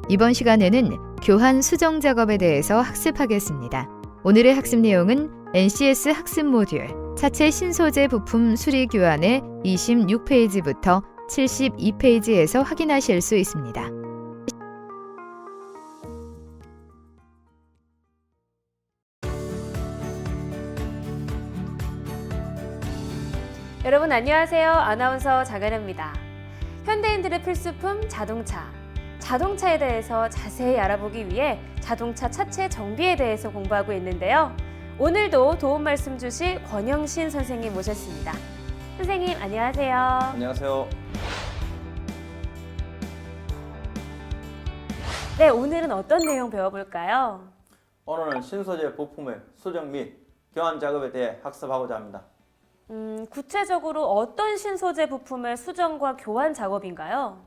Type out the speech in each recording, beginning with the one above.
이번 시간에는 교환 수정 작업에 대해서 학습하겠습니다. 오늘의 학습 내용은 NCS 학습 모듈 차체 신소재 부품 수리 교환의 26페이지부터 72페이지에서 확인하실 수 있습니다. 여러분 안녕하세요. 아나운서 장은혜입니다. 현대인들의 필수품 자동차. 자동차에 대해서 자세히 알아보기 위해 자동차 차체 정비에 대해서 공부하고 있는데요. 오늘도 도움 말씀 주실 권영신 선생님 모셨습니다. 선생님 안녕하세요. 안녕하세요. 네, 오늘은 어떤 내용 배워볼까요? 오늘은 신소재 부품의 수정 및 교환 작업에 대해 학습하고자 합니다. 구체적으로 어떤 신소재 부품의 수정과 교환 작업인가요?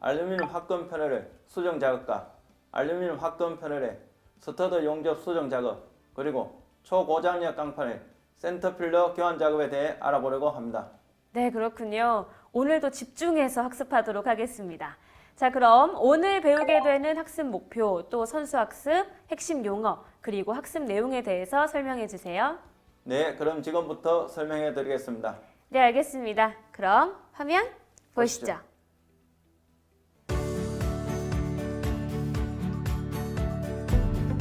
알루미늄 합금 패널의 수정 작업과 알루미늄 합금 패널의 스터드 용접 수정 작업, 그리고 초고장력 강판의 센터필러 교환 작업에 대해 알아보려고 합니다. 네, 그렇군요. 오늘도 집중해서 학습하도록 하겠습니다. 자, 그럼 오늘 배우게 되는 학습 목표, 또 선수 학습, 핵심 용어, 그리고 학습 내용에 대해서 설명해 주세요. 네, 그럼 지금부터 설명해 드리겠습니다. 네, 알겠습니다. 그럼 화면 보시죠.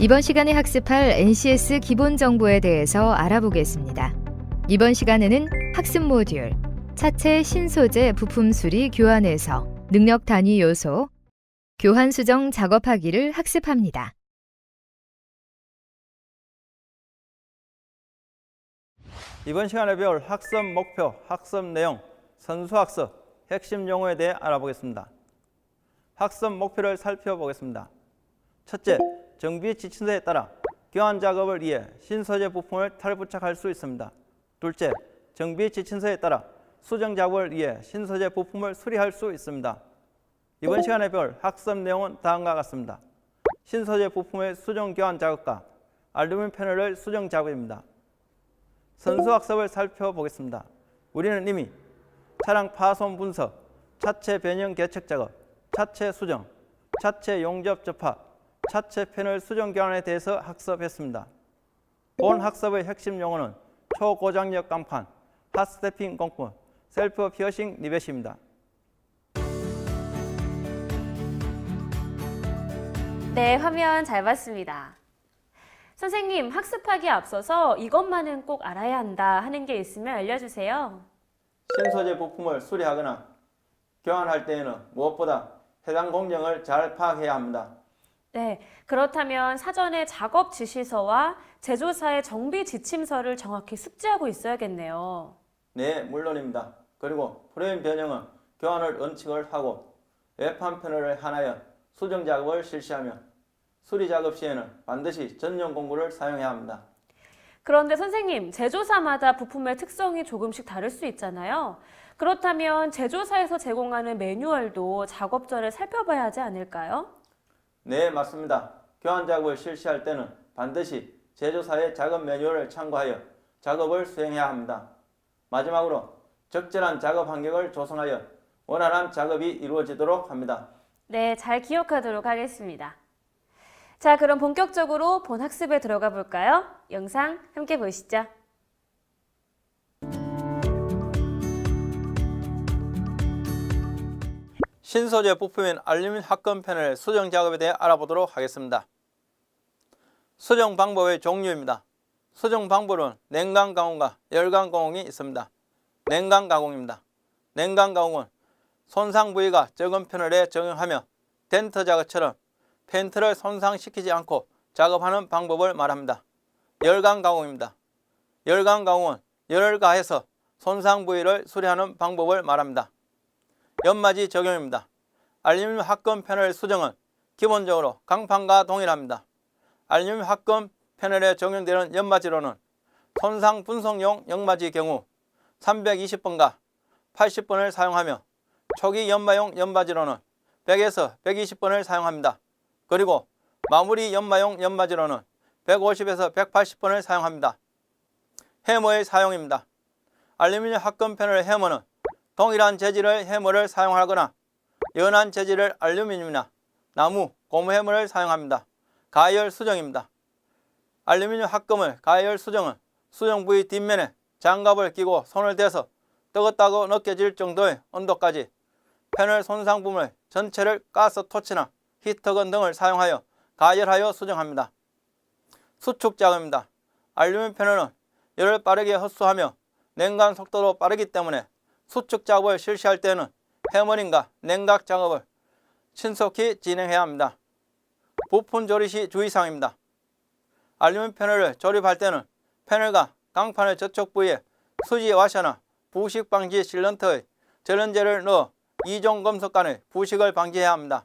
이번 시간에 학습할 NCS 기본 정보에 대해서 알아보겠습니다. 이번 시간에는 학습 모듈 차체 신소재 부품 수리 교환에서 능력 단위 요소 교환 수정 작업하기를 학습합니다. 이번 시간에 배울 학습 목표, 학습 내용, 선수 학습, 핵심 용어에 대해 알아보겠습니다. 학습 목표를 살펴보겠습니다. 첫째, 정비 지침서에 따라 교환 작업을 위해 신소재 부품을 탈부착할 수 있습니다. 둘째, 정비 지침서에 따라 수정 작업을 위해 신소재 부품을 수리할 수 있습니다. 이번 시간에 배울 학습 내용은 다음과 같습니다. 신소재 부품의 수정 교환 작업과 알루미늄 패널의 수정 작업입니다. 선수 학습을 살펴보겠습니다. 우리는 이미 차량 파손 분석, 차체 변형 개척 작업, 차체 수정, 차체 용접 접합, 차체 패널 수정 교환에 대해서 학습했습니다. 본 학습의 핵심 용어는 초고장력 강판, 핫스태핑 공품, 셀프 피어싱 리벳입니다. 네, 화면 잘 봤습니다. 선생님, 학습하기에 앞서서 이것만은 꼭 알아야 한다 하는 게 있으면 알려주세요. 신소재 부품을 수리하거나 교환할 때에는 무엇보다 해당 공정을 잘 파악해야 합니다. 네, 그렇다면 사전에 작업 지시서와 제조사의 정비 지침서를 정확히 숙지하고 있어야겠네요. 네, 물론입니다. 그리고 프레임 변형은 교환을 원칙을 하고 외판 패널을 하나여 수정 작업을 실시하며 수리 작업 시에는 반드시 전용 공구를 사용해야 합니다. 그런데 선생님, 제조사마다 부품의 특성이 조금씩 다를 수 있잖아요. 그렇다면 제조사에서 제공하는 매뉴얼도 작업 전에 살펴봐야 하지 않을까요? 네, 맞습니다. 교환 작업을 실시할 때는 반드시 제조사의 작업 매뉴얼을 참고하여 작업을 수행해야 합니다. 마지막으로 적절한 작업 환경을 조성하여 원활한 작업이 이루어지도록 합니다. 네, 잘 기억하도록 하겠습니다. 자, 그럼 본격적으로 본 학습에 들어가 볼까요? 영상 함께 보시죠. 신소재 부품인 알루미늄 합금 패널 수정 작업에 대해 알아보도록 하겠습니다. 수정 방법의 종류입니다. 수정 방법은 냉각 가공과 열각 가공이 있습니다. 냉각 가공입니다. 냉각 가공은 손상 부위가 적은 패널에 적용하며 덴트 작업처럼 펜트를 손상시키지 않고 작업하는 방법을 말합니다. 열각 가공입니다. 열각 가공은 열을 가해서 손상 부위를 수리하는 방법을 말합니다. 연마지 적용입니다. 알루미늄 합금 패널 수정은 기본적으로 강판과 동일합니다. 알루미늄 합금 패널에 적용되는 연마지로는 손상 분석용 연마지 경우 320번과 80번을 사용하며 초기 연마용 연마지로는 100에서 120번을 사용합니다. 그리고 마무리 연마용 연마지로는 150에서 180번을 사용합니다. 해머의 사용입니다. 알루미늄 합금 패널 해머는 동일한 재질의 해머를 사용하거나 연한 재질의 알루미늄이나 나무, 고무해물을 사용합니다. 가열 수정입니다. 알루미늄 합금을 가열 수정은 수정 부위 뒷면에 장갑을 끼고 손을 대서 뜨겁다고 느껴질 정도의 온도까지 패널 손상 부분을 전체를 가스 토치나 히터건 등을 사용하여 가열하여 수정합니다. 수축 작업입니다. 알루미늄 패널은 열을 빠르게 흡수하며 냉각 속도도 빠르기 때문에 수축 작업을 실시할 때는 해머링과 냉각 작업을 신속히 진행해야 합니다. 부품 조립 시 주의사항입니다. 알루미늄 패널을 조립할 때는 패널과 강판의 저촉 부위에 수지 와셔나 부식 방지 실런트의 절연제를 넣어 이종 금속 간의 부식을 방지해야 합니다.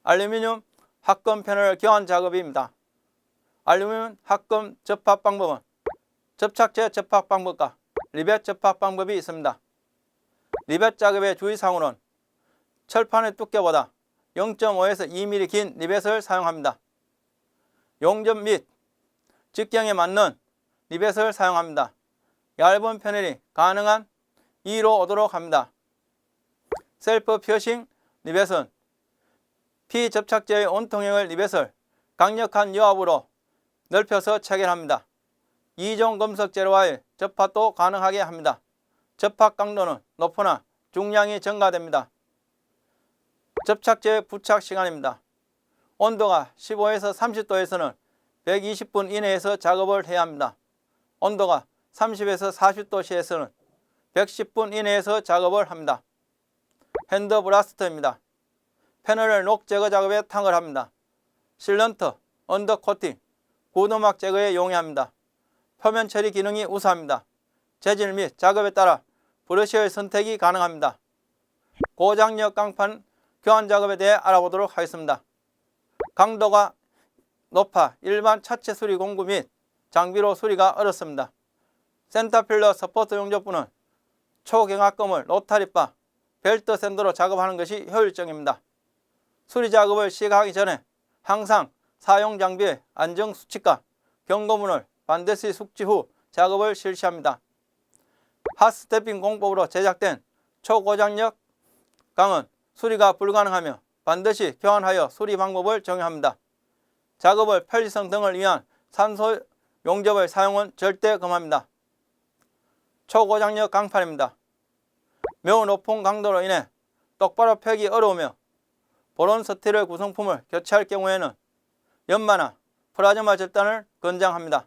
알루미늄 합금 패널 교환 작업입니다. 알루미늄 합금 접합 방법은 접착제 접합 방법과 리벳 접합 방법이 있습니다. 리벳 작업의 주의사항으로는 철판의 두께보다 0.5에서 2mm 긴 리벳을 사용합니다. 용접 및 직경에 맞는 리벳을 사용합니다. 얇은 패널이 가능한 2로 오도록 합니다. 셀프 피어싱 리벳은 피접착제의 온통형의 리벳을 강력한 여합으로 넓혀서 체결합니다. 이종 금속 재료와의 접합도 가능하게 합니다. 접합 강도는 높으나 중량이 증가됩니다. 접착제 부착 시간입니다. 온도가 15에서 30도에서는 120분 이내에서 작업을 해야 합니다. 온도가 30에서 40도 시에서는 110분 이내에서 작업을 합니다. 핸드 브라스터입니다. 패널을 녹 제거 작업에 탕을 합니다. 실런트, 언더 코팅, 구두막 제거에 용이합니다. 표면 처리 기능이 우수합니다. 재질 및 작업에 따라 브러쉬의 선택이 가능합니다. 고장력 강판 교환 작업에 대해 알아보도록 하겠습니다. 강도가 높아 일반 차체 수리 공구 및 장비로 수리가 어렵습니다. 센터필러 서포트 용접부는 초경합금을 로타리바, 벨트 샌드로 작업하는 것이 효율적입니다. 수리 작업을 시작하기 전에 항상 사용 장비의 안정 수칙과 경고문을 반드시 숙지 후 작업을 실시합니다. 핫스태핑 공법으로 제작된 초고장력 강은 수리가 불가능하며 반드시 교환하여 수리 방법을 정의합니다. 작업을 편리성 등을 위한 산소 용접의 사용은 절대 금합니다. 초고장력 강판입니다. 매우 높은 강도로 인해 똑바로 펴기 어려우며 보론 스틸의 구성품을 교체할 경우에는 연마나 플라즈마 절단을 권장합니다.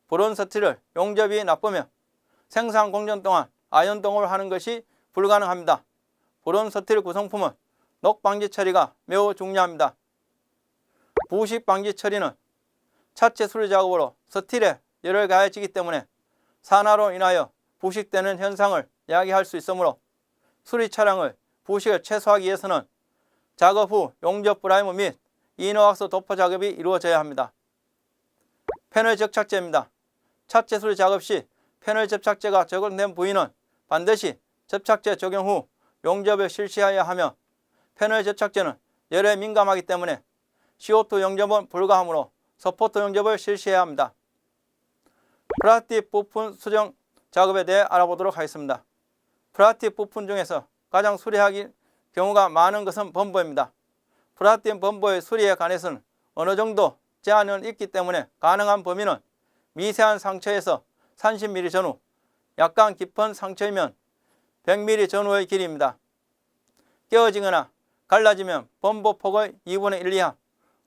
보론 스틸을 용접이 나쁘며 생산 공정 동안 아연 동업을 하는 것이 불가능합니다. 보론 스틸 구성품은 녹 방지 처리가 매우 중요합니다. 부식 방지 처리는 차체 수리 작업으로 스틸에 열을 가해지기 때문에 산화로 인하여 부식되는 현상을 야기할 수 있으므로 수리 차량의 부식을 최소화하기 위해서는 작업 후 용접 프라이머 및 이너왁스 도포 작업이 이루어져야 합니다. 패널 접착제입니다. 차체 수리 작업 시 패널 접착제가 적용된 부위는 반드시 접착제 적용 후 용접을 실시해야 하며 패널 접착제는 열에 민감하기 때문에 CO2 용접은 불가하므로 서포트 용접을 실시해야 합니다. 플라스틱 부품 수정 작업에 대해 알아보도록 하겠습니다. 플라스틱 부품 중에서 가장 수리하기 경우가 많은 것은 범버입니다. 플라스틱 범버의 수리에 관해서는 어느 정도 제한은 있기 때문에 가능한 범위는 미세한 상처에서 30mm 전후, 약간 깊은 상처이면 100mm 전후의 길이입니다. 깨어지거나 갈라지면 범버 폭의 2분의 1 이하,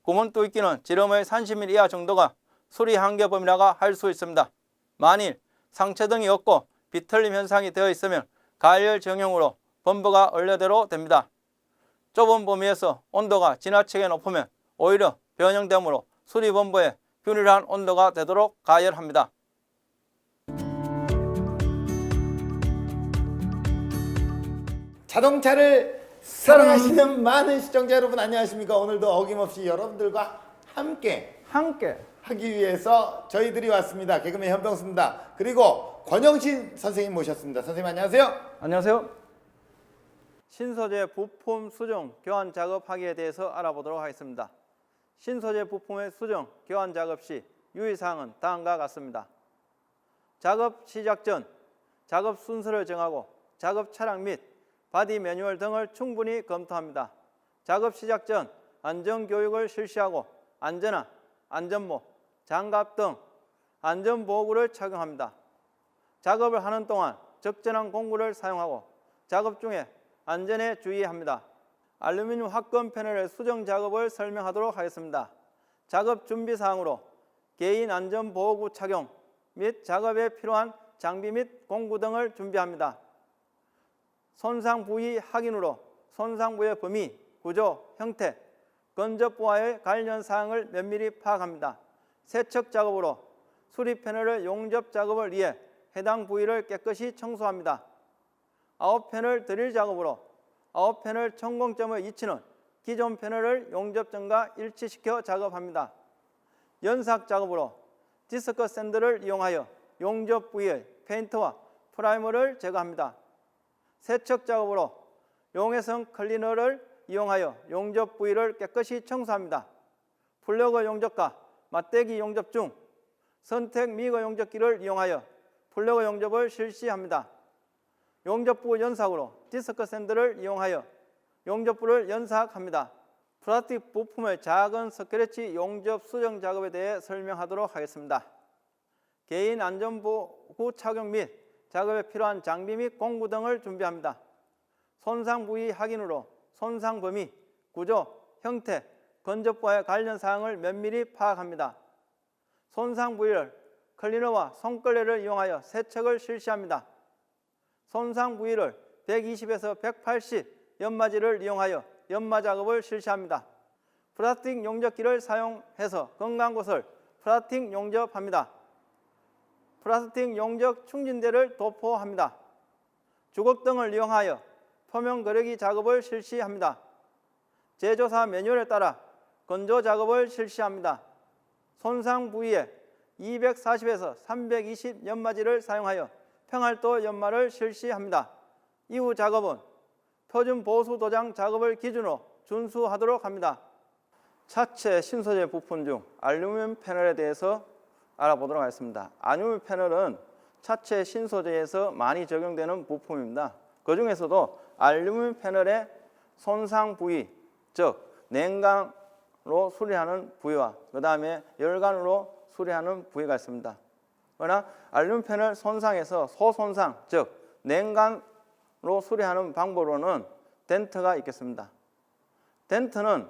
구멍 뚫기는 지름의 30mm 이하 정도가 수리 한계 범위라고 할 수 있습니다. 만일 상처 등이 없고 비틀림 현상이 되어 있으면 가열 정형으로 범버가 원래대로 됩니다. 좁은 범위에서 온도가 지나치게 높으면 오히려 변형되므로 수리 범버에 균일한 온도가 되도록 가열합니다. 자동차를 사랑하시는 많은 시청자 여러분 안녕하십니까? 오늘도 어김없이 여러분들과 함께 하기 위해서 저희들이 왔습니다. 개그맨 현병수입니다. 그리고 권영신 선생님 모셨습니다. 선생님 안녕하세요. 안녕하세요. 신소재 부품 수정 교환 작업하기에 대해서 알아보도록 하겠습니다. 신소재 부품의 수정 교환 작업 시 유의사항은 다음과 같습니다. 작업 시작 전 작업 순서를 정하고 작업 차량 및 바디 매뉴얼 등을 충분히 검토합니다. 작업 시작 전 안전교육을 실시하고 안전화, 안전모, 장갑 등 안전보호구를 착용합니다. 작업을 하는 동안 적절한 공구를 사용하고 작업 중에 안전에 주의합니다. 알루미늄 합금 패널의 수정 작업을 설명하도록 하겠습니다. 작업 준비 사항으로 개인 안전보호구 착용 및 작업에 필요한 장비 및 공구 등을 준비합니다. 손상 부위 확인으로 손상 부위의 범위, 구조, 형태, 건접부와의 관련 사항을 면밀히 파악합니다. 세척 작업으로 수리 패널의 용접 작업을 위해 해당 부위를 깨끗이 청소합니다. 아웃 패널 드릴 작업으로 아웃 패널 천공점의 위치는 기존 패널을 용접점과 일치시켜 작업합니다. 연삭 작업으로 디스크 샌드를 이용하여 용접 부위의 페인트와 프라이머를 제거합니다. 세척 작업으로 용해성 클리너를 이용하여 용접 부위를 깨끗이 청소합니다. 플러그 용접과 맞대기 용접 중 선택 미거 용접기를 이용하여 플러그 용접을 실시합니다. 용접부 연삭으로 디스크 샌드를 이용하여 용접부를 연삭합니다. 플라스틱 부품의 작은 스크래치 용접 수정 작업에 대해 설명하도록 하겠습니다. 개인 안전보호 착용 및 작업에 필요한 장비 및 공구 등을 준비합니다. 손상 부위 확인으로 손상 범위, 구조, 형태, 건접과의 관련 사항을 면밀히 파악합니다. 손상 부위를 클리너와 손걸레를 이용하여 세척을 실시합니다. 손상 부위를 120에서 180 연마지를 이용하여 연마 작업을 실시합니다. 플라스틱 용접기를 사용해서 건강한 곳을 플라스틱 용접합니다. 플라스틱 용접 충진대를 도포합니다. 주걱등을 이용하여 표면 거르기 작업을 실시합니다. 제조사 매뉴얼에 따라 건조 작업을 실시합니다. 손상 부위에 240에서 320 연마지를 사용하여 평활도 연마를 실시합니다. 이후 작업은 표준 보수 도장 작업을 기준으로 준수하도록 합니다. 차체 신소재 부품 중 알루미늄 패널에 대해서 알아보도록 하겠습니다. 알루미늄 패널은 차체 신소재에서 많이 적용되는 부품입니다. 그 중에서도 알루미늄 패널의 손상 부위, 즉 냉각으로 수리하는 부위와 그 다음에 열관으로 수리하는 부위가 있습니다. 그러나 알루미늄 패널 손상에서 소손상, 즉 냉각으로 수리하는 방법으로는 덴트가 있겠습니다. 덴트는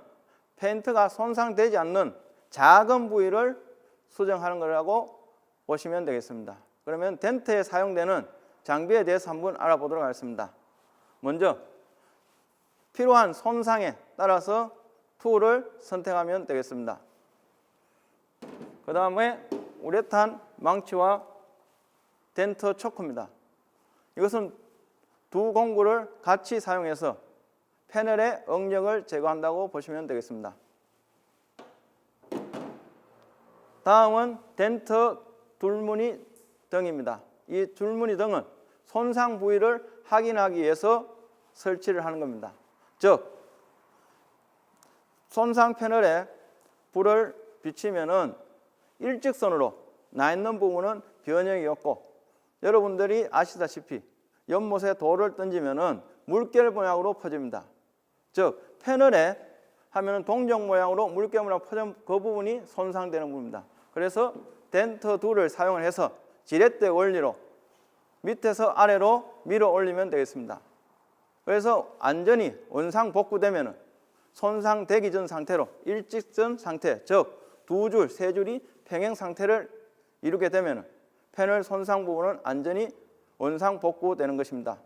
페인트가 손상되지 않는 작은 부위를 수정하는 거라고 보시면 되겠습니다. 그러면 덴트에 사용되는 장비에 대해서 한번 알아보도록 하겠습니다. 먼저 필요한 손상에 따라서 툴을 선택하면 되겠습니다. 그 다음에 우레탄 망치와 덴트 초크입니다. 이것은 두 공구를 같이 사용해서 패널의 응력을 제거한다고 보시면 되겠습니다. 다음은 덴트 줄무늬 등입니다. 이 줄무늬 등은 손상 부위를 확인하기 위해서 설치를 하는 겁니다. 즉 손상 패널에 불을 비치면은 일직선으로 나 있는 부분은 변형이 없고, 여러분들이 아시다시피 연못에 돌을 던지면은 물결 모양으로 퍼집니다. 즉 패널에 하면은 동정 모양으로 물결 모양 퍼진 그 부분이 손상되는 부분입니다. 그래서 덴트 툴을 사용을 해서 지렛대 원리로 밑에서 아래로 밀어 올리면 되겠습니다. 그래서 안전이 원상 복구되면은 손상되기 전 상태로 일직선 상태, 즉 두 줄, 세 줄이 평행 상태를 이루게 되면 패널 손상 부분은 안전히 원상 복구되는 것입니다.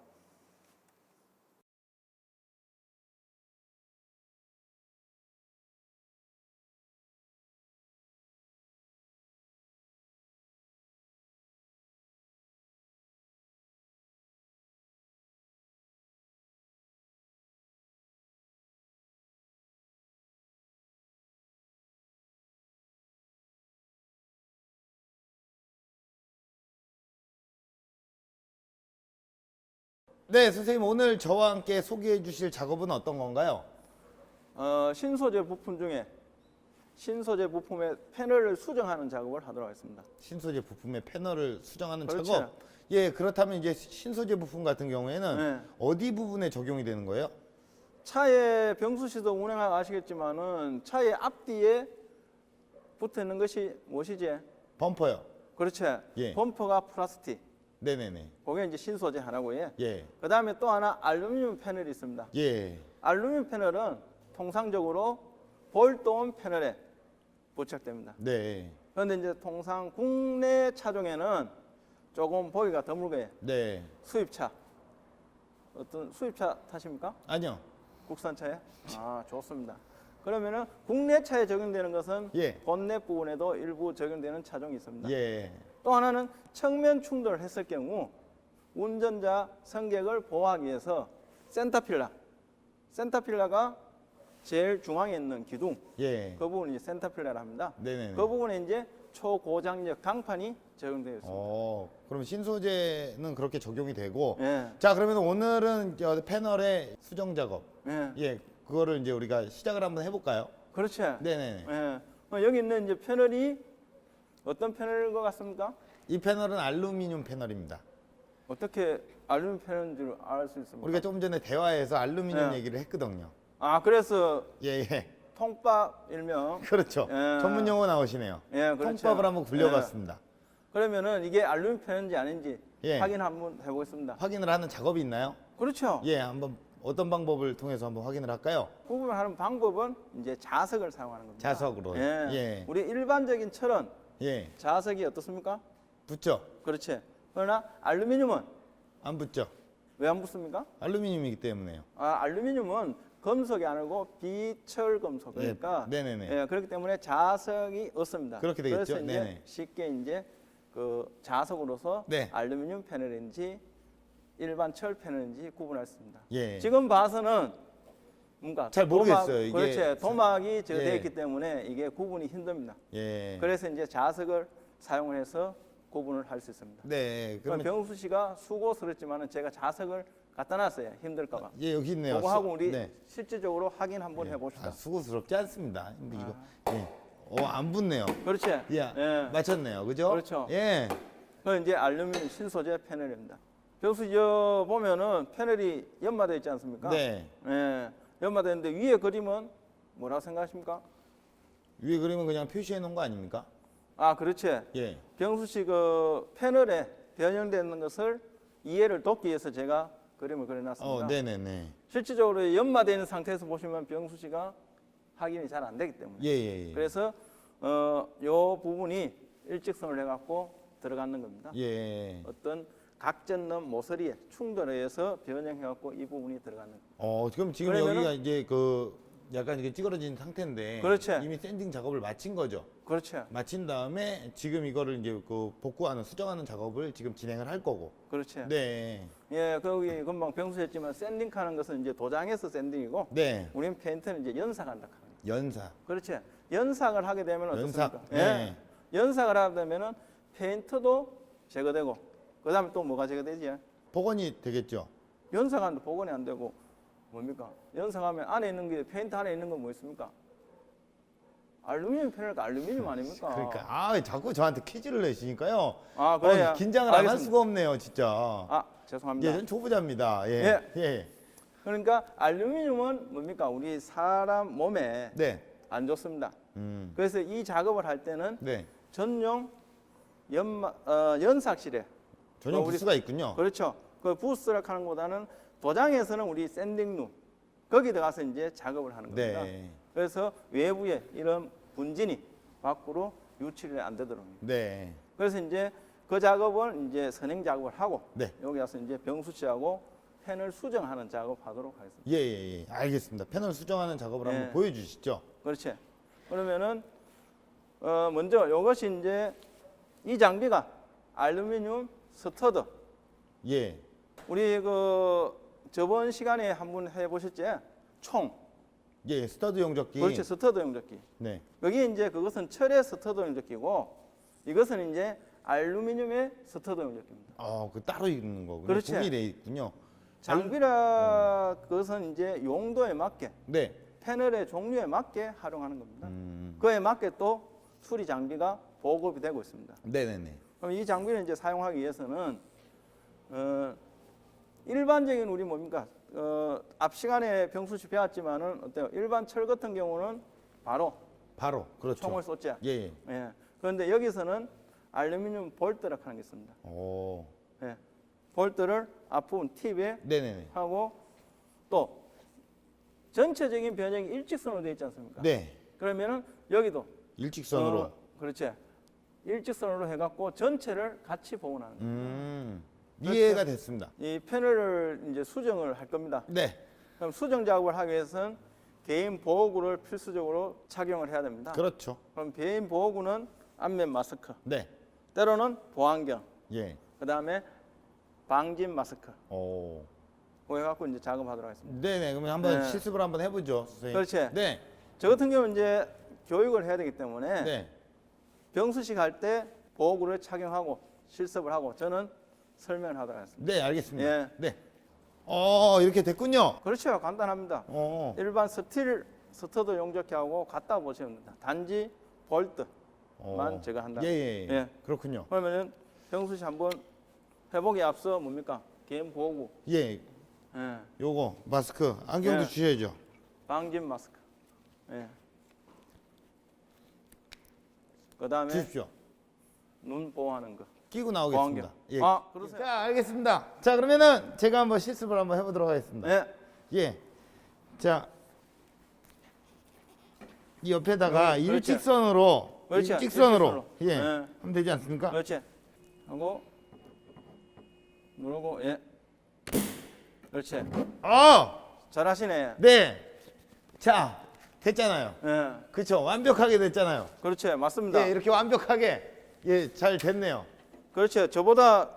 네, 선생님 오늘 저와 함께 소개해 주실 작업은 어떤 건가요? 신소재 부품 중에 신소재 부품의 패널을 수정하는 작업을 하도록 하겠습니다. 신소재 부품의 패널을 수정하는 그렇죠. 작업. 예, 그렇다면 이제 신소재 부품 같은 경우에는 네. 어디 부분에 적용이 되는 거예요? 차에 병수 씨도 운행하고 아시겠지만은 차의 앞뒤에 붙어 있는 것이 무엇이지? 범퍼요. 그렇지. 예. 범퍼가 플라스틱. 네네네. 그게 이제 신소재 하나고요. 예. 그다음에 또 하나 알루미늄 패널이 있습니다. 예. 알루미늄 패널은 통상적으로 볼트온 패널에 부착됩니다. 네. 그런데 이제 통상 국내 차종에는 조금 보기가 드물고요. 네. 수입차. 어떤 수입차 타십니까? 아니요. 국산차에? 아, 좋습니다. 그러면은 국내 차에 적용되는 것은 예. 본넷 부분에도 일부 적용되는 차종이 있습니다. 예. 또 하나는 측면 충돌을 했을 경우 운전자 승객을 보호하기 위해서 센터필러가 제일 중앙에 있는 기둥, 예. 그 부분이 이제 센터필러라 합니다. 네네네. 그 부분에 이제 초고장력 강판이 적용되어 있습니다. 그럼 신소재는 그렇게 적용이 되고. 예. 자, 그러면 오늘은 저 패널의 수정 작업. 예. 예. 그거를 이제 우리가 시작을 한번 해볼까요? 그렇지. 네네. 예. 여기 있는 이제 패널이 어떤 패널인 것 같습니까? 이 패널은 알루미늄 패널입니다. 어떻게 알루미늄 패널인 줄 알 수 있습니까? 우리가 조금 전에 대화에서 알루미늄 예. 얘기를 했거든요. 아, 그래서 예, 예. 통밥 일명. 그렇죠. 예. 전문 용어 나오시네요. 예, 그렇죠. 통밥을 한번 굴려봤습니다. 그러면은 이게 알루미늄 패널인지 아닌지 예. 확인 한번 해보겠습니다. 확인을 하는 작업이 있나요? 그렇죠. 예, 한번 어떤 방법을 통해서 한번 확인을 할까요? 구분하는 방법은 이제 자석을 사용하는 겁니다. 자석으로. 예. 예. 우리 일반적인 철은 예. 자석이 어떻습니까? 붙죠? 그렇지. 그러나 알루미늄은 안 붙죠? 왜 안 붙습니까? 알루미늄이기 때문에요. 아, 알루미늄은 금속이 아니고 비철 금속. 그러니까 예. 네네네. 예, 그렇기 때문에 자석이 없습니다. 그렇게 되겠죠. 그래서 이제 네네. 쉽게 이제 그 자석으로서 네. 알루미늄 패널인지 일반 철 패널인지 구분할 수 있습니다. 예. 지금 봐서는 뭔가 잘 모르겠어요, 이게. 그렇지. 도막이 되어 예. 있기 때문에 이게 구분이 힘듭니다. 예. 그래서 이제 자석을 사용을 해서 구분을 할 수 있습니다. 네. 그럼 그러면 병수 씨가 수고스럽지만은 제가 자석을 갖다 놨어요. 힘들까봐. 예, 여기 있네요. 그거 하고 우리 네. 실질적으로 확인 한번 해봅시다. 아, 수고스럽지 않습니다. 근데 이거 예. 안 붙네요. 그렇지. 예. 예. 맞췄네요. 그죠? 그렇죠. 예. 그 이제 알루미늄 신소재 패널입니다. 병수 저 보면은 패널이 연마되어 있지 않습니까? 네. 예. 연마되어 있는데 위에 그림은 뭐라고 생각하십니까? 위에 그림은 그냥 표시해 놓은 거 아닙니까? 아, 그렇지. 예. 병수 씨 그 패널에 변형되는 것을 이해를 돕기 위해서 제가 그림을 그려놨습니다. 네네네. 실질적으로 연마되어 있는 상태에서 보시면 병수 씨가 확인이 잘 안 되기 때문에. 예, 예, 예. 그래서 요 부분이 일직선을 해갖고 들어가는 겁니다. 예. 어떤 각졌는 모서리에 충돌에 의해서 변형해갖고 이 부분이 들어가는. 그럼 지금 그러면은- 여기가 이제 그 약간 이게 찌그러진 상태인데 그렇지. 이미 샌딩 작업을 마친 거죠. 그렇죠. 마친 다음에 지금 이거를 이제 그 복구하는 수정하는 작업을 지금 진행을 할 거고. 그렇죠. 네. 예, 거기 금방 병수했지만 샌딩하는 것은 이제 도장에서 샌딩이고, 네. 우리는 페인트는 이제 연삭한다 하는 거예요. 연사. 그렇지. 연삭을 하게 되면 연삭. 어떻습니까? 네. 예. 연삭을 하게 되면은 페인트도 제거되고, 그다음에 또 뭐가 제거되지? 복원이 되겠죠. 연삭하는데 복원이 안 되고 뭡니까? 연삭하면 안에 있는 게 페인트 안에 있는 건 뭐 있습니까? 알루미늄 패널과 알루미늄 아닙니까? 그러니까 자꾸 저한테 퀴즈를 내시니까요. 아, 그래요? 긴장을 안 할 알겠습니다. 수가 없네요, 진짜. 아, 죄송합니다. 예, 전 초보자입니다. 예. 예. 그러니까 알루미늄은 뭡니까? 우리 사람 몸에 네. 안 좋습니다. 음. 그래서 이 작업을 할 때는 네. 전용 연삭실에 전용 우리- 부스가 있군요. 그렇죠. 그 부스를 하는 것보다는 도장에서는 우리 샌딩룸 거기 들어가서 이제 작업을 하는 겁니다. 네. 그래서 외부에 이런 분진이 밖으로 유출이 안 되도록. 네. 그래서 이제 그 작업을 이제 선행 작업을 하고 네. 여기 와서 이제 병수 씨하고 펜을 수정하는 작업하도록 하겠습니다. 예, 예, 예. 알겠습니다. 패널 수정하는 작업을 예. 한번 보여주시죠. 그렇지. 그러면은 먼저 이것이 이제 이 장비가 알루미늄 스터드. 예. 우리 그 저번 시간에 한번 해보셨지? 총. 예, 스터드 용접기. 그렇지. 스터드 용접기. 네. 여기 이제 그것은 철의 스터드 용접기고 이것은 이제 알루미늄의 스터드 용접기입니다. 그 따로 있는 거군요. 그렇지. 구비돼 있군요. 장비라 그것은 이제 용도에 맞게 네. 패널의 종류에 맞게 활용하는 겁니다. 음. 그에 맞게 또 수리 장비가 보급이 되고 있습니다. 네네네. 그럼 이 장비를 이제 사용하기 위해서는 일반적인 우리 뭡니까 앞 시간에 병수 씨 배웠지만은 어때요? 일반 철 같은 경우는 바로 바로 그렇죠. 총을 쏘죠. 예, 예. 예. 그런데 여기서는 알루미늄 볼트라고 하는 게 있습니다. 오. 예. 볼트를 앞부분 팁에 네네네. 하고 또 전체적인 변형이 일직선으로 되어 있지 않습니까? 네. 그러면은 여기도 일직선으로. 그렇지. 일직선으로 해갖고 전체를 같이 복원하는 거예요. 이해가 됐습니다. 이 패널을 이제 수정을 할 겁니다. 네. 그럼 수정 작업을 하기 위해서는 개인 보호구를 필수적으로 착용을 해야 됩니다. 그렇죠. 그럼 개인 보호구는 안면 마스크, 네. 때로는 보안경, 예. 그 다음에 방진 마스크. 오. 뭐 해갖고 이제 작업하도록 하겠습니다. 네네. 그러면 한번 네. 실습을 한번 해보죠, 선생님. 그렇지. 네. 저 같은 경우는 이제 교육을 해야 되기 때문에 네. 병수식 할 때 보호구를 착용하고 실습을 하고 저는 설명을 하도록 하겠습니다. 네, 알겠습니다. 예. 네. 이렇게 됐군요. 그렇죠. 간단합니다. 일반 스틸 스터도 용접해 하고 갖다 보시면 됩니다. 단지 볼트만 제가 한다. 예, 예, 예. 예. 그렇군요. 그러면은 병수 씨 한번 해보기 앞서 뭡니까? 개인 보호구, 예. 예. 요거 마스크 안경도 예. 주셔야죠. 방진 마스크. 예. 그다음에 주십시오. 눈 보호하는 거. 끼고 나오겠습니다. 보안경. 예. 아, 그러세요? 자, 알겠습니다. 자, 그러면은 제가 한번 실습을 한번 해보도록 하겠습니다. 예. 예. 자, 이 옆에다가 그렇지. 일직선으로, 그렇지. 일직선으로, 예, 예. 하면 되지 않습니까? 그렇지. 하고 누르고 예. 그렇지. 잘하시네. 네. 자, 됐잖아요. 예. 그렇죠. 완벽하게 됐잖아요. 그렇지. 맞습니다. 예, 이렇게 완벽하게 예, 잘 됐네요. 그렇죠. 저보다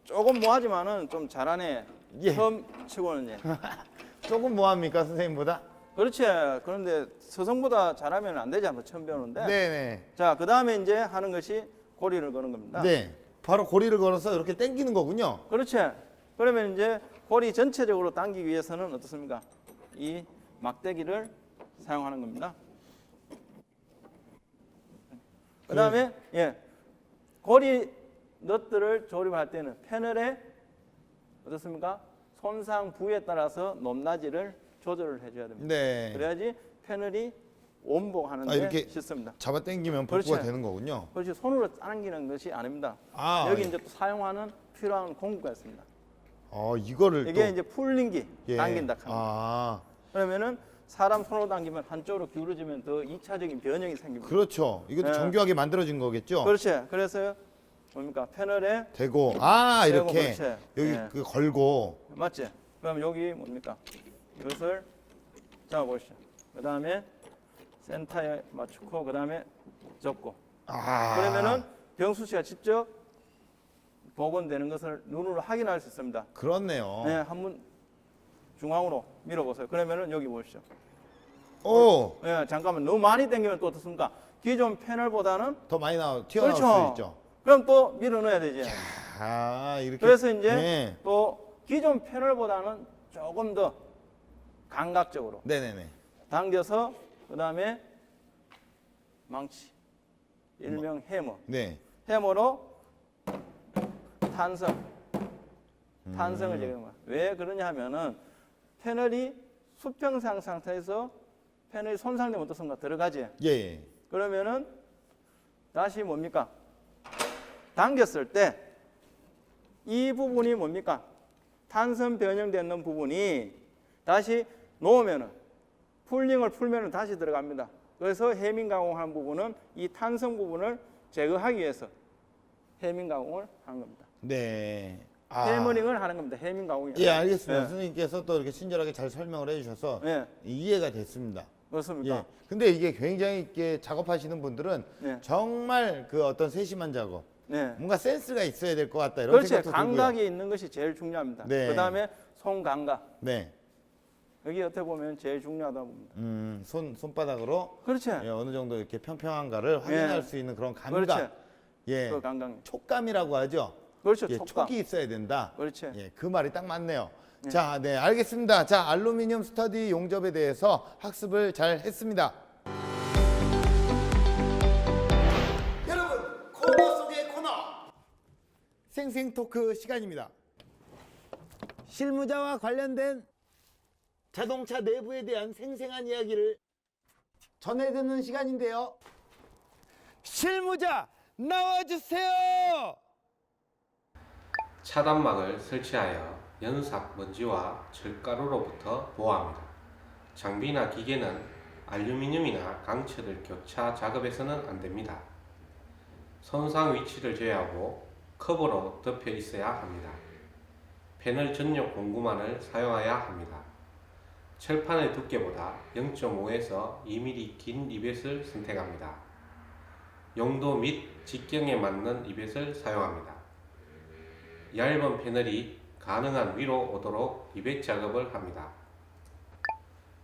조금 뭐하지만은 좀 잘하네. 예. 처음 치고는 예. 조금 뭐 합니까, 선생님보다? 그렇지. 그런데 서성보다 잘하면 안 되지 않나 처음 배우는데. 네, 네. 자, 그 다음에 이제 하는 것이 고리를 거는 겁니다. 네. 바로 고리를 걸어서 이렇게 당기는 거군요. 그렇지. 그러면 이제 고리 전체적으로 당기기 위해서는 어떻습니까? 이 막대기를 사용하는 겁니다. 그 다음에 예, 고리 넛들을 조립할 때는 패널에 어떻습니까? 손상 부위에 따라서 높낮이를 조절을 해줘야 됩니다. 네. 그래야지 패널이 원복하는 데 이렇게 쉽습니다. 잡아 당기면 그렇지. 복구가 되는 거군요. 그렇지. 손으로 당기는 것이 아닙니다. 여기 예. 이제 또 사용하는 필요한 공구가 있습니다. 이거를 이게 또 이제 풀링기 예. 당긴다 합니다. 그러면은 사람 손으로 당기면 한쪽으로 기울어지면 더 2차적인 변형이 생깁니다. 그렇죠. 이것도 예. 정교하게 만들어진 거겠죠. 그렇지. 그래서 뭡니까? 패널에 대고 대고, 이렇게 그렇지. 여기 예. 그 걸고 맞지? 그럼 여기 뭡니까? 이것을 잡아보시죠. 그 다음에 센터에 맞추고 그 다음에 접고 그러면은 병수 씨가 직접 복원되는 것을 눈으로 확인할 수 있습니다. 그렇네요. 네, 한번 중앙으로 밀어보세요. 그러면은 여기 보시죠. 오, 예, 잠깐만 너무 많이 당기면 또 어떻습니까? 기존 패널보다는 더 많이 튀어나올 그렇죠. 수 있죠. 그럼 또 밀어 넣어야 되지. 이렇게. 그래서 이제 네. 또 기존 패널보다는 조금 더 감각적으로 네네네. 당겨서 그 다음에 망치, 일명 해머, 네. 해머로 탄성을 제거하는 거야. 왜 그러냐 하면은 패널이 수평상 상태에서 패널이 손상되면 어떻습니까? 들어가지. 예. 그러면은 다시 뭡니까? 당겼을 때 이 부분이 뭡니까? 탄성 변형되는 부분이 다시 놓으면은 풀링을 풀면은 다시 들어갑니다. 그래서 해밍 가공한 부분은 이 탄성 부분을 제거하기 위해서 해밍 가공을 하는 겁니다. 네. 해머링을 하는 겁니다. 해밍 가공이. 예, 알겠습니다. 예. 선생님께서 또 이렇게 친절하게 잘 설명을 해주셔서 예. 이해가 됐습니다. 그렇습니까? 예. 근데 이게 굉장히 이렇게 작업하시는 분들은 네. 정말 그 어떤 세심한 작업, 네. 뭔가 센스가 있어야 될 것 같다 이런 그렇지. 생각도 감각이 들고요. 있는 것이 제일 중요합니다. 네. 그 다음에 손 감각. 네. 여기 어떻게 보면 제일 중요하다 봅니다. 손바닥으로 그렇지. 예, 어느 정도 이렇게 평평한가를 확인할 수 있는 그런 감각. 그렇지. 예. 그 감각. 촉감이라고 하죠. 그렇죠. 예, 촉감. 촉이 있어야 된다. 그렇지. 예, 그 말이 딱 맞네요. 자, 네, 알겠습니다. 자, 알루미늄 스터디 용접에 대해서 학습을 잘 했습니다. 여러분, 코너 속의 코너. 생생 토크 시간입니다. 실무자와 관련된 자동차 내부에 대한 생생한 이야기를 전해드리는 시간인데요. 실무자 나와주세요. 차단막을 설치하여 연삭 먼지와 철가루로부터 보호합니다. 장비나 기계는 알루미늄이나 강철을 교차 작업해서는 안됩니다. 손상 위치를 제외하고 커버로 덮여 있어야 합니다. 패널 전용 공구만을 사용해야 합니다. 철판의 두께보다 0.5에서 2mm 긴 리벳을 선택합니다. 용도 및 직경에 맞는 리벳을 사용합니다. 얇은 패널이 가능한 위로 오도록 리벳 작업을 합니다.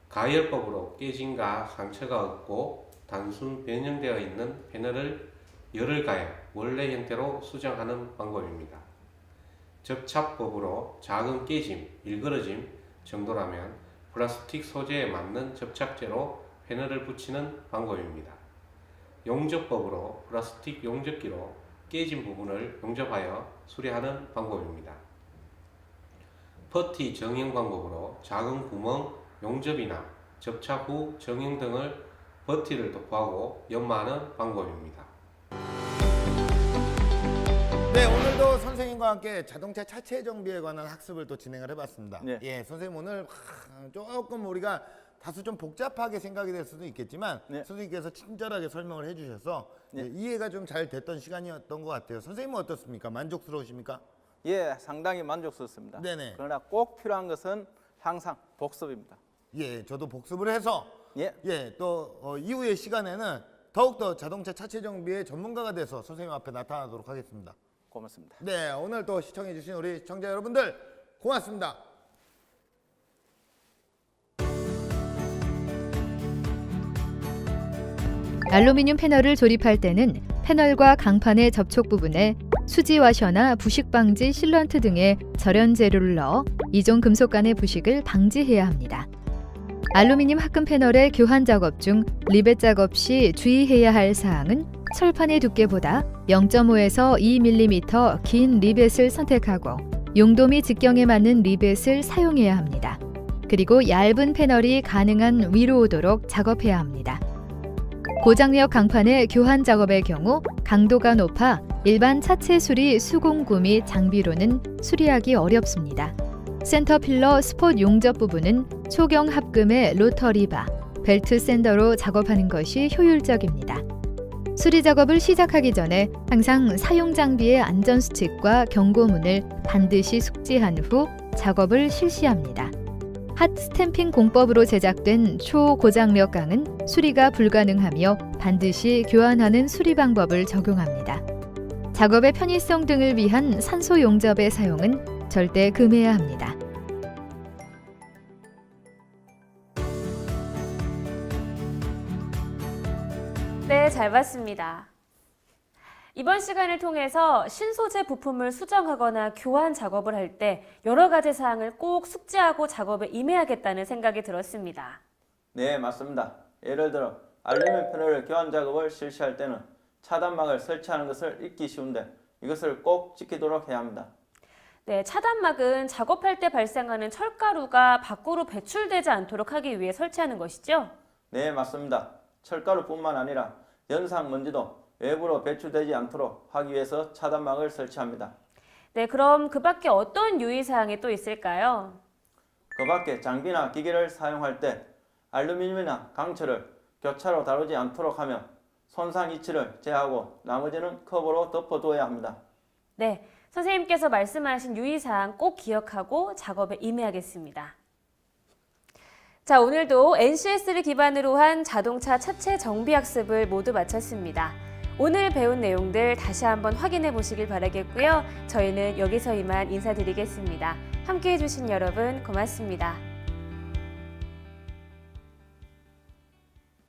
가열법으로 깨짐과 상처가 없고 단순 변형되어 있는 패널을 열을 가해 원래 형태로 수정하는 방법입니다. 접착법으로 작은 깨짐, 일그러짐 정도라면 플라스틱 소재에 맞는 접착제로 패널을 붙이는 방법입니다. 용접법으로 플라스틱 용접기로 깨진 부분을 용접하여 수리하는 방법입니다. 퍼티 정형 방법으로 작은 구멍, 용접이나 접착 후 정형 등을 버티를 도포하고 연마하는 방법입니다. 네, 오늘도 선생님과 함께 자동차 차체 정비에 관한 학습을 또 진행을 해봤습니다. 네. 예, 선생님 오늘 조금 우리가 다소 좀 복잡하게 생각이 될 수도 있겠지만 네. 선생님께서 친절하게 설명을 해주셔서 네. 이해가 좀 잘 됐던 시간이었던 것 같아요. 선생님은 어떻습니까? 만족스러우십니까? 예, 상당히 만족스럽습니다. 네네. 그러나 꼭 필요한 것은 항상 복습입니다. 예, 저도 복습을 해서 예, 또 이후의 시간에는 더욱더 자동차 차체 정비의 전문가가 돼서 선생님 앞에 나타나도록 하겠습니다. 고맙습니다. 네, 오늘 또 시청해주신 우리 시청자 여러분들 고맙습니다. 알루미늄 패널을 조립할 때는 패널과 강판의 접촉 부분에 수지 와셔나 부식 방지 실런트 등의 절연 재료를 넣어 이종 금속 간의 부식을 방지해야 합니다. 알루미늄 합금 패널의 교환 작업 중 리벳 작업 시 주의해야 할 사항은 철판의 두께보다 0.5에서 2mm 긴 리벳을 선택하고 용도 및 직경에 맞는 리벳을 사용해야 합니다. 그리고 얇은 패널이 가능한 위로 오도록 작업해야 합니다. 고장력 강판의 교환 작업의 경우 강도가 높아 일반 차체 수리 수공구 및 장비로는 수리하기 어렵습니다. 센터 필러 스폿 용접 부분은 초경 합금의 로터리바, 벨트 샌더로 작업하는 것이 효율적입니다. 수리 작업을 시작하기 전에 항상 사용 장비의 안전 수칙과 경고문을 반드시 숙지한 후 작업을 실시합니다. 핫 스탬핑 공법으로 제작된 초고장력 강은 수리가 불가능하며 반드시 교환하는 수리 방법을 적용합니다. 작업의 편의성 등을 위한 산소 용접의 사용은 절대 금해야 합니다. 네, 잘 봤습니다. 이번 시간을 통해서 신소재 부품을 수정하거나 교환 작업을 할 때 여러 가지 사항을 꼭 숙지하고 작업에 임해야겠다는 생각이 들었습니다. 네, 맞습니다. 예를 들어 알루미늄 패널 교환 작업을 실시할 때는 차단막을 설치하는 것을 잊기 쉬운데 이것을 꼭 지키도록 해야 합니다. 네, 차단막은 작업할 때 발생하는 철가루가 밖으로 배출되지 않도록 하기 위해 설치하는 것이죠? 네, 맞습니다. 철가루뿐만 아니라 연상 먼지도 외부로 배출되지 않도록 하기 위해서 차단막을 설치합니다. 네, 그럼 그 밖에 어떤 유의사항이 또 있을까요? 그 밖에 장비나 기계를 사용할 때 알루미늄이나 강철을 교차로 다루지 않도록 하며 손상 이치를 제하고 나머지는 커버로 덮어두어야 합니다. 네, 선생님께서 말씀하신 유의사항 꼭 기억하고 작업에 임해야겠습니다. 자, 오늘도 NCS를 기반으로 한 자동차 차체 정비 학습을 모두 마쳤습니다. 오늘 배운 내용들 다시 한번 확인해 보시길 바라겠고요. 저희는 여기서 이만 인사드리겠습니다. 함께해 주신 여러분 고맙습니다.